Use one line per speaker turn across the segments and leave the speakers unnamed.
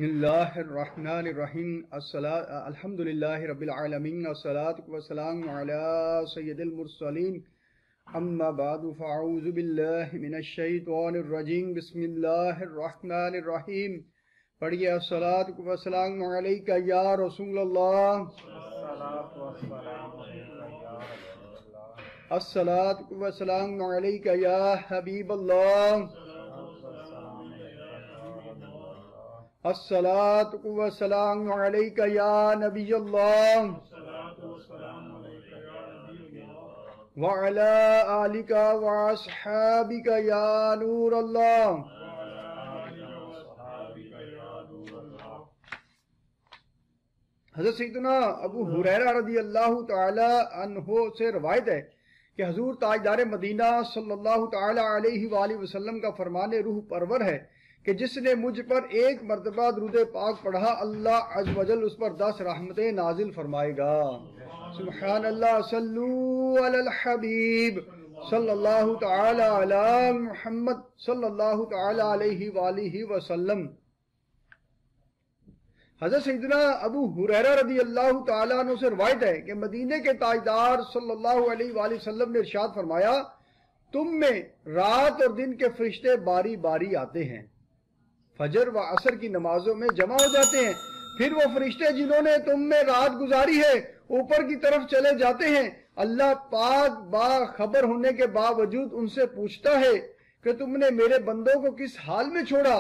بسم اللہ الرحمن الرحیم الحمدللہ رب العالمین والصلاة والسلام علی سید المرسلین اما بعد فاعوذ باللہ من الشیطان الرجیم بسم اللہ الرحمن الرحیم پڑھئے الصلاة والسلام علیک یا رسول اللہ الصلاة والسلام علیک یا حبیب اللہ الصلاة والسلام علیک یا نبی اللہ وعلی آلک واصحابک یا نور اللہ۔ حضرت سیدنا ابو ہریرہ رضی اللہ تعالی عنہ سے روایت ہے کہ حضور تاجدار مدینہ صلی اللہ تعالی علیہ وآلہ وسلم کا فرمان روح پرور ہے کہ جس نے مجھ پر ایک مرتبہ درود پاک پڑھا اللہ عز و جل اس پر 10 رحمتیں نازل فرمائے گا۔ سبحان اللہ، صلو علی الحبیب صلی اللہ تعالی علی محمد صلی اللہ تعالی علیہ وآلہ وسلم۔ حضرت سیدنا ابو ہریرہ رضی اللہ تعالیٰ عنہ سے روایت ہے کہ مدینے کے تاجدار صلی اللہ علیہ وآلہ وسلم نے ارشاد فرمایا، تم میں رات اور دن کے فرشتے باری باری آتے ہیں، فجر و عصر کی نمازوں میں جمع ہو جاتے ہیں، پھر وہ فرشتے جنہوں نے تم میں رات گزاری ہے اوپر کی طرف چلے جاتے ہیں۔ اللہ پاک باخبر ہونے کے باوجود ان سے پوچھتا ہے کہ تم نے میرے بندوں کو کس حال میں چھوڑا؟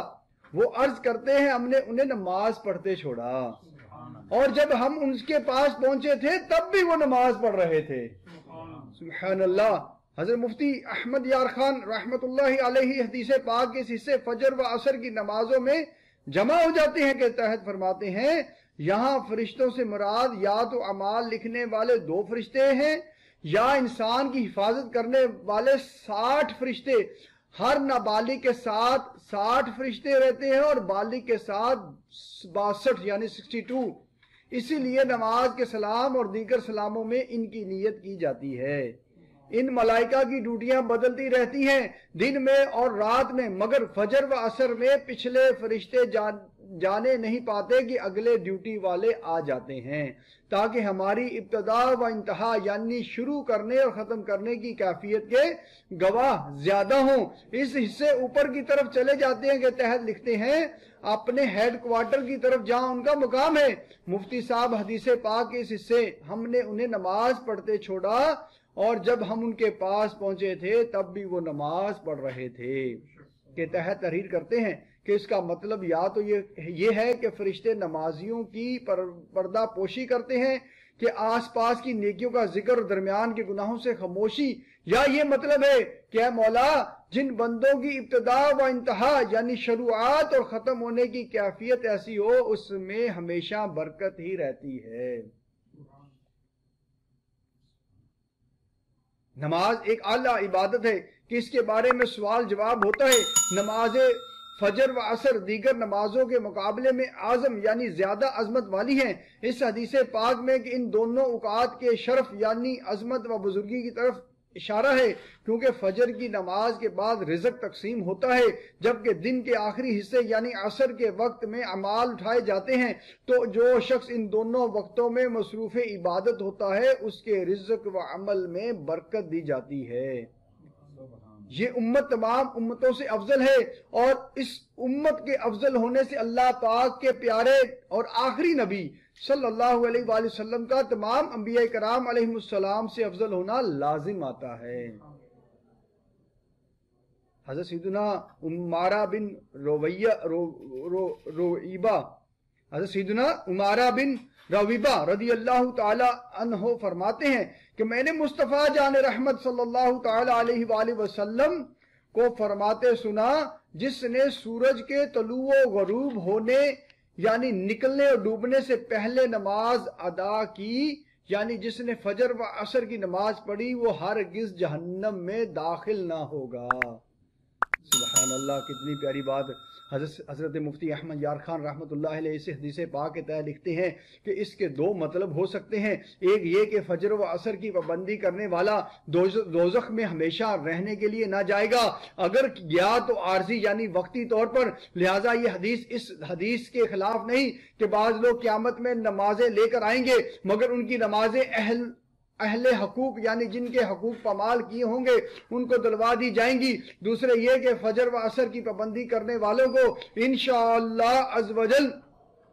وہ عرض کرتے ہیں ہم نے انہیں نماز پڑھتے چھوڑا، اور جب ہم ان کے پاس پہنچے تھے تب بھی وہ نماز پڑھ رہے تھے۔ سبحان اللہ۔ حضرت مفتی احمد یار خان رحمت اللہ علیہ حدیث پاک کے اس حصے فجر و عصر کی نمازوں میں جمع ہو جاتے ہیں کے تحت فرماتے ہیں، یہاں فرشتوں سے مراد یا تو اعمال لکھنے والے 2 فرشتے ہیں یا انسان کی حفاظت کرنے والے 60 فرشتے۔ ہر نابالغ کے ساتھ 60 فرشتے رہتے ہیں اور بالغ کے ساتھ 62 یعنی 62۔ اسی لیے نماز کے سلام اور دیگر سلاموں میں ان کی نیت کی جاتی ہے۔ ان ملائکہ کی ڈیوٹیاں بدلتی رہتی ہیں دن میں اور رات میں، مگر فجر و عصر میں پچھلے فرشتے جانے نہیں پاتے کہ اگلے ڈیوٹی والے آ جاتے ہیں، تاکہ ہماری ابتدا و انتہا یعنی شروع کرنے اور ختم کرنے کی کیفیت کے گواہ زیادہ ہوں۔ اس حصے اوپر کی طرف چلے جاتے ہیں کے تحت لکھتے ہیں اپنے ہیڈ کوارٹر کی طرف جہاں ان کا مقام ہے۔ مفتی صاحب حدیث پاک کے اس حصے ہم نے انہیں نماز پڑھتے چھوڑا اور جب ہم ان کے پاس پہنچے تھے تب بھی وہ نماز پڑھ رہے تھے کے تحت تحریر کرتے ہیں کہ اس کا مطلب یا تو یہ ہے کہ فرشتے نمازیوں کی پردہ پوشی کرتے ہیں کہ آس پاس کی نیکیوں کا ذکر اور درمیان کے گناہوں سے خاموشی، یا یہ مطلب ہے کہ اے مولا جن بندوں کی ابتدا و انتہا یعنی شروعات اور ختم ہونے کی کیفیت ایسی ہو اس میں ہمیشہ برکت ہی رہتی ہے۔ نماز ایک اعلیٰ عبادت ہے کہ اس کے بارے میں سوال جواب ہوتا ہے۔ نماز فجر و عصر دیگر نمازوں کے مقابلے میں اعظم یعنی زیادہ عظمت والی ہیں۔ اس حدیث پاک میں کہ ان دونوں اوقات کے شرف یعنی عظمت و بزرگی کی طرف اشارہ ہے، کیونکہ فجر کی نماز کے بعد رزق تقسیم ہوتا ہے، جبکہ دن کے آخری حصے یعنی عصر کے وقت میں اعمال اٹھائے جاتے ہیں، تو جو شخص ان دونوں وقتوں میں مصروف عبادت ہوتا ہے اس کے رزق و عمل میں برکت دی جاتی ہے۔ یہ امت تمام امتوں سے افضل ہے، اور اس امت کے افضل ہونے سے اللہ پاک کے پیارے اور آخری نبی صلی اللہ علیہ وآلہ وسلم کا تمام انبیاء کرام علیہ السلام سے افضل ہونا لازم آتا ہے۔ حضرت سیدنا عمارہ بن رویبہ حضرت سیدنا عمارہ بن رویبہ رضی اللہ تعالی عنہ فرماتے ہیں کہ میں نے مصطفیٰ جان رحمت صلی اللہ تعالی علیہ وآلہ وسلم کو فرماتے سنا، جس نے سورج کے طلوع و غروب ہونے یعنی نکلنے اور ڈوبنے سے پہلے نماز ادا کی، یعنی جس نے فجر و عصر کی نماز پڑھی وہ ہرگز جہنم میں داخل نہ ہوگا۔ سبحان سبحان اللہ، کتنی پیاری بات۔ حضرت مفتی احمد یار خان رحمۃ اللہ علیہ اس حدیث پاک کے تحت لکھتے ہیں کہ اس کے دو مطلب ہو سکتے ہیں۔ ایک یہ کہ فجر و عصر کی پابندی کرنے والا دوزخ میں ہمیشہ رہنے کے لیے نہ جائے گا، اگر گیا تو عارضی یعنی وقتی طور پر۔ لہٰذا یہ حدیث اس حدیث کے خلاف نہیں کہ بعض لوگ قیامت میں نمازیں لے کر آئیں گے مگر ان کی نمازیں اہل حقوق یعنی جن کے حقوق پامال کیے ہوں گے ان کو دلوا دی جائیں گی۔ دوسرے یہ کہ فجر و عصر کی پابندی کرنے والوں کو انشاءاللہ عز و جل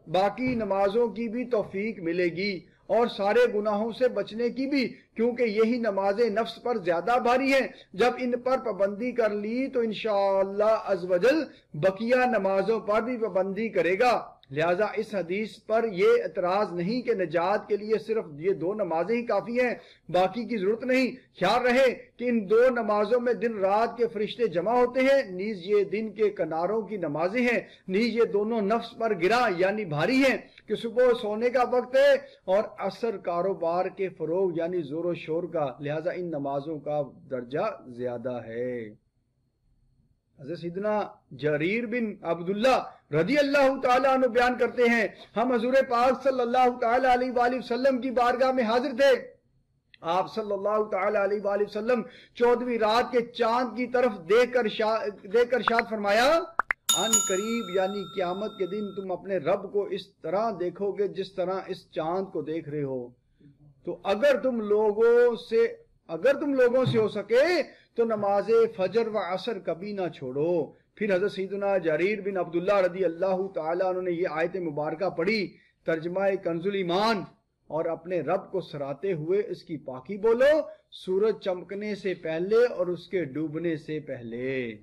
باقی نمازوں کی بھی توفیق ملے گی اور سارے گناہوں سے بچنے کی بھی، کیونکہ یہی نمازیں نفس پر زیادہ بھاری ہیں۔ جب ان پر پابندی کر لی تو انشاءاللہ عز و جل بقیہ نمازوں پر بھی پابندی کرے گا۔ لہٰذا اس حدیث پر یہ اعتراض نہیں کہ نجات کے لیے صرف یہ دو نمازیں ہی کافی ہیں، باقی کی ضرورت نہیں۔ خیال رہے کہ ان دو نمازوں میں دن رات کے فرشتے جمع ہوتے ہیں، نیز یہ دن کے کناروں کی نمازیں ہیں، نیز یہ دونوں نفس پر گرا یعنی بھاری ہیں کہ صبح سونے کا وقت ہے اور عصر کاروبار کے فروغ یعنی زور و شور کا، لہٰذا ان نمازوں کا درجہ زیادہ ہے۔ حضرت سیدنا جریر بن عبداللہ رضی اللہ تعالیٰ عنہ بیان کرتے ہیں، ہم حضور پاک صلی اللہ تعالیٰ علیہ وآلہ وسلم کی بارگاہ میں حاضر تھے۔ آپ صلی اللہ تعالیٰ علیہ وآلہ وسلم 14ویں رات کے چاند کی طرف دیکھ کر ارشاد فرمایا، ان قریب یعنی قیامت کے دن تم اپنے رب کو اس طرح دیکھو گے جس طرح اس چاند کو دیکھ رہے ہو، تو اگر تم لوگوں سے ہو سکے تو نماز فجر و عصر کبھی نہ چھوڑو۔ پھر حضرت سیدنا جریر بن عبداللہ رضی اللہ تعالیٰ عنہ نے یہ آیت مبارکہ پڑھی، ترجمہ کنز الایمان، اور اپنے رب کو سراتے ہوئے اس کی پاکی بولو، سورج چمکنے سے پہلے اور اس کے ڈوبنے سے پہلے۔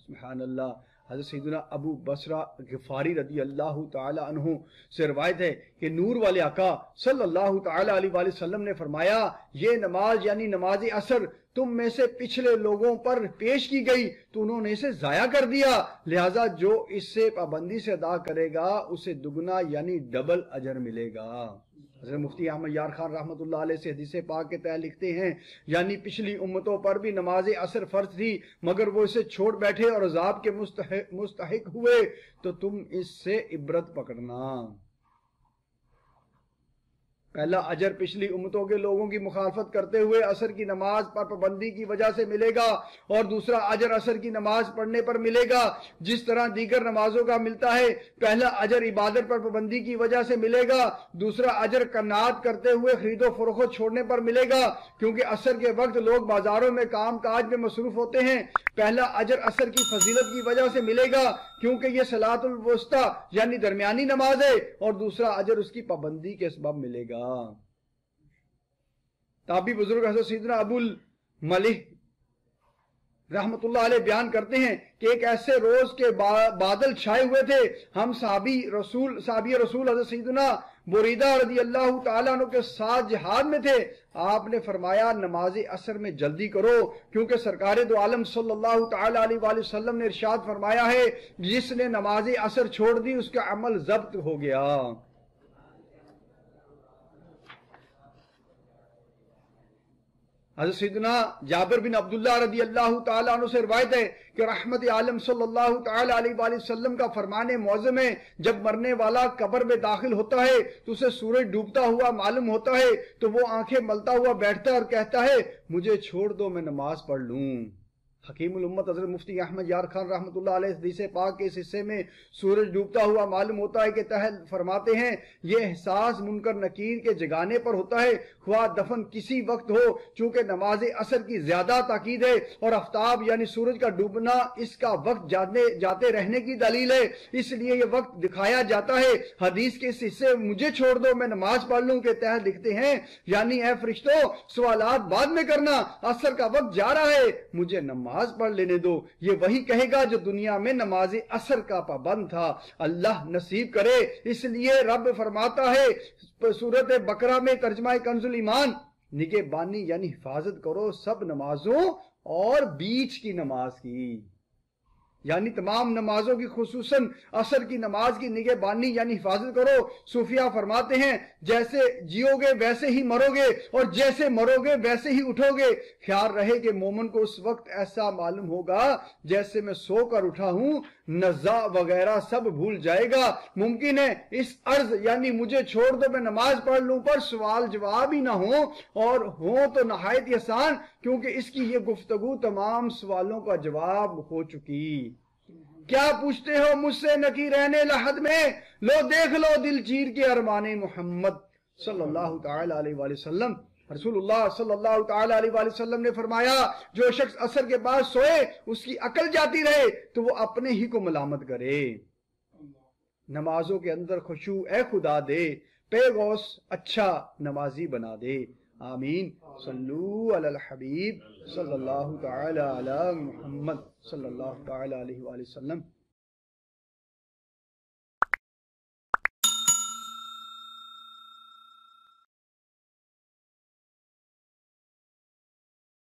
سبحان اللہ۔ حضرت سیدنا ابو بصرہ غفاری رضی اللہ تعالی عنہ سے روایت ہے کہ نور والے آقا صلی اللہ تعالی علیہ وآلہ وسلم نے فرمایا، یہ نماز یعنی نماز عصر تم میں سے پچھلے لوگوں پر پیش کی گئی تو انہوں نے اسے ضائع کر دیا، لہٰذا جو اس سے پابندی سے ادا کرے گا اسے دگنا یعنی ڈبل اجر ملے گا۔ حضرت مفتی احمد یار خان رحمۃ اللہ علیہ سے حدیث پاک کے تحت لکھتے ہیں، یعنی پچھلی امتوں پر بھی نماز عصر فرض تھی مگر وہ اسے چھوڑ بیٹھے اور عذاب کے مستحق ہوئے، تو تم اس سے عبرت پکڑنا۔ پہلا اجر پچھلی امتوں کے لوگوں کی مخالفت کرتے ہوئے عصر کی نماز پر پابندی کی وجہ سے ملے گا، اور دوسرا اجر عصر کی نماز پڑھنے پر ملے گا جس طرح دیگر نمازوں کا ملتا ہے۔ پہلا اجر عبادت پر پابندی کی وجہ سے ملے گا، دوسرا اجر قناعت کرتے ہوئے خرید و فروخت چھوڑنے پر ملے گا، کیونکہ عصر کے وقت لوگ بازاروں میں کام کاج میں مصروف ہوتے ہیں۔ پہلا اجر عصر کی فضیلت کی وجہ سے ملے گا کیونکہ یہ صلاۃ الوسطیٰ یعنی درمیانی نماز ہے، اور دوسرا اجر اس کی پابندی کے سبب ملے گا۔ تابعی بزرگ حضرت سیدنا ابو الملیح رحمت اللہ علیہ بیان کرتے ہیں کہ ایک ایسے روز کے بادل چھائے ہوئے تھے، ہم صحابی رسول حضرت سیدنا بریدہ رضی اللہ تعالیٰ عنہ کے ساتھ جہاد میں تھے۔ آپ نے فرمایا نماز عصر میں جلدی کرو، کیونکہ سرکار دو عالم صلی اللہ تعالیٰ علیہ وآلہ وسلم نے ارشاد فرمایا ہے، جس نے نماز عصر چھوڑ دی اس کا عمل ضبط ہو گیا۔ حضرت سیدنا جابر بن عبداللہ رضی اللہ تعالیٰ عنہ سے روایت ہے کہ رحمت عالم صلی اللہ تعالیٰ علیہ وآلہ وسلم کا فرمان معظم ہے، جب مرنے والا قبر میں داخل ہوتا ہے تو اسے سورج ڈوبتا ہوا معلوم ہوتا ہے، تو وہ آنکھیں ملتا ہوا بیٹھتا ہے اور کہتا ہے مجھے چھوڑ دو میں نماز پڑھ لوں۔ حکیم الامت حضرت مفتی احمد یار خان رحمۃ اللہ علیہ حدیث پاک کے اس حصے میں سورج ڈوبتا ہوا معلوم ہوتا ہے کہ تحت فرماتے ہیں یہ احساس منکر نکیر کے جگانے پر ہوتا ہے، خواہ دفن کسی وقت ہو، چونکہ نماز عصر کی زیادہ تاکید ہے اور آفتاب یعنی سورج کا ڈوبنا اس کا وقت جاتے رہنے کی دلیل ہے، اس لیے یہ وقت دکھایا جاتا ہے۔ حدیث کے اس حصے مجھے چھوڑ دو میں نماز پڑھ لوں کے تحت لکھتے ہیں، یعنی اے فرشتوں سوالات بعد میں کرنا، عصر کا وقت جا رہا ہے، مجھے نماز پڑھ لینے دو۔ یہ وہی کہے گا جو دنیا میں نماز عصر کا پابند تھا، اللہ نصیب کرے۔ اس لیے رب فرماتا ہے سورۃ بقرہ میں ترجمہ کنز الایمان، نگہبانی یعنی حفاظت کرو سب نمازوں اور بیچ کی نماز کی، یعنی تمام نمازوں کی خصوصاً عصر کی نماز کی نگہبانی یعنی حفاظت کرو۔ صوفیہ فرماتے ہیں جیسے جیو گے ویسے ہی مرو گے اور جیسے مرو گے ویسے ہی اٹھو گے۔ خیال رہے کہ مومن کو اس وقت ایسا معلوم ہوگا جیسے میں سو کر اٹھا ہوں، نزا وغیرہ سب بھول جائے گا۔ ممکن ہے اس عرض یعنی مجھے چھوڑ دو میں نماز پڑھ لوں پر سوال جواب ہی نہ ہو، اور ہوں تو نہایت آسان، کیونکہ اس کی یہ گفتگو تمام سوالوں کا جواب ہو چکی۔ کیا پوچھتے ہو مجھ سے نکی رہنے لحد میں، لو دیکھ لو دل چیر کے ارمان محمد صلی اللہ تعالی علیہ وآلہ وسلم۔ رسول اللہ صلی اللہ تعالی علیہ وآلہ وسلم نے فرمایا جو شخص عصر کے بعد سوئے اس کی عقل جاتی رہے تو وہ اپنے ہی کو ملامت کرے۔ نمازوں کے اندر خشوع اے خدا دے، پے غوث اچھا نمازی بنا دے، آمین۔ صلو علی الحبیب صلی اللہ تعالی علی محمد صلی اللہ تعالی علیہ وآلہ وسلم۔